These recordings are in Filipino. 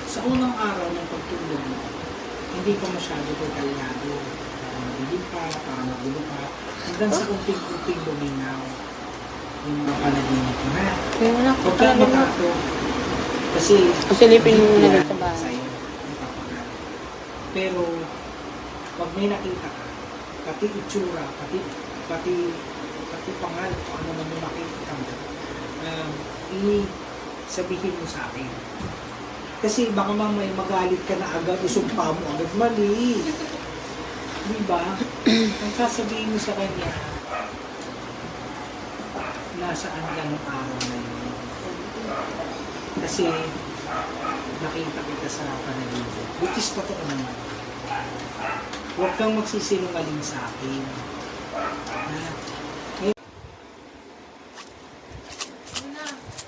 Sa unang araw ng pagtulog mo, hindi ka masyado detalyado. Madilim pa, parang magulo pa. Hanggang sa kunting-kunting luminaw yung mga panaginip mo. Ha? Kaya wala ko Huwag kang talaga. matato. Kasi Silipin mo na yan dito sa bahay. sa'yo, yung kapag. Pero, pag may nakita ka, pati itsura, pati pangal, kung ano man yung makikita mo, sabihin mo sa akin. Kasi baka mamaya magalit ka na agad, isumpa mo agad, mali. Di ba? Ang sasabihin mo sa kanya, nasaan ka ng araw na yun. Kasi nakita kita sa panaginip. Which is totoo naman. Huwag kang magsisinungaling sa akin.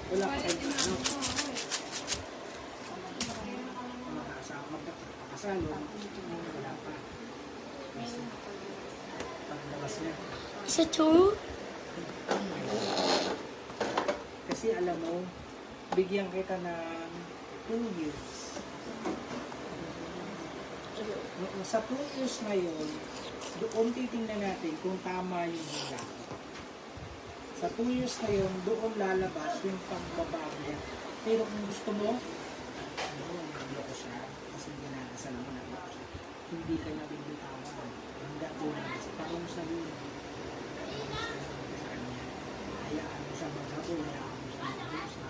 Wala pa kayo ano. Magkakasalo, wala pa. Paglabas niya. Isa to? Kasi alam mo, bigyan kita ng 2 years. Sa 2 years na yun, doon titingnan natin kung tama yung hila. Sa 2 years na yun, doon lalabas yung pagbabago niya. Pero kung gusto mo, nagloko siya. Kasi ginanasal mo nagloko siya. Hindi ka na bibitawan. Hanggang doon. Parang sa yun. Hayaan mo siya maghabol. Hayaan mo siya magbusa.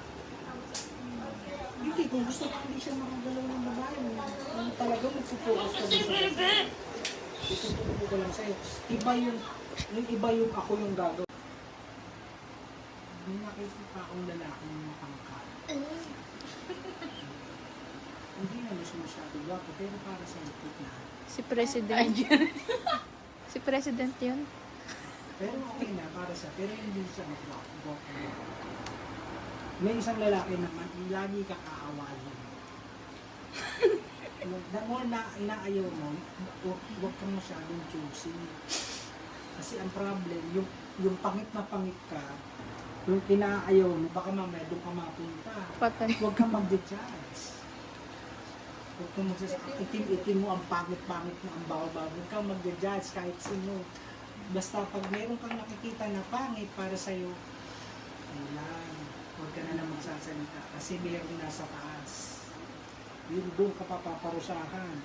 Hindi, kung gusto ko hindi siya makagalaw ng babae. Kung talaga magpupokus ka din sa babae. Itutulong ko lang sa'yo. Iba yung ako yung gagawin. May nakikita akong lalaking matangkad. Hindi naman siya masyado guwapo, pero para sa ikot na. Si President. Si President yun. Pero okay na, para sa, pero hindi siya magwapo. May isang lalaki naman, lagi ka kaawayin. The more na inaayaw mo, huwag kang masyadong choosy. Kasi ang problem, yung pangit na pangit ka, yung kinaayaw mo, baka mamaya doon ka mapunta. Patay. Huwag kang mag-judge. Huwag kang magsasabi, itim-itim mo, ang pangit-pangit mo, ang bawa-bawa. Huwag kang mag-judge kahit sino. Basta pag meron kang nakikita na pangit para sa'yo, ayun, huwag ka na lang magsasalita kasi meron nasa taas. Yun doon ka papaparusahan.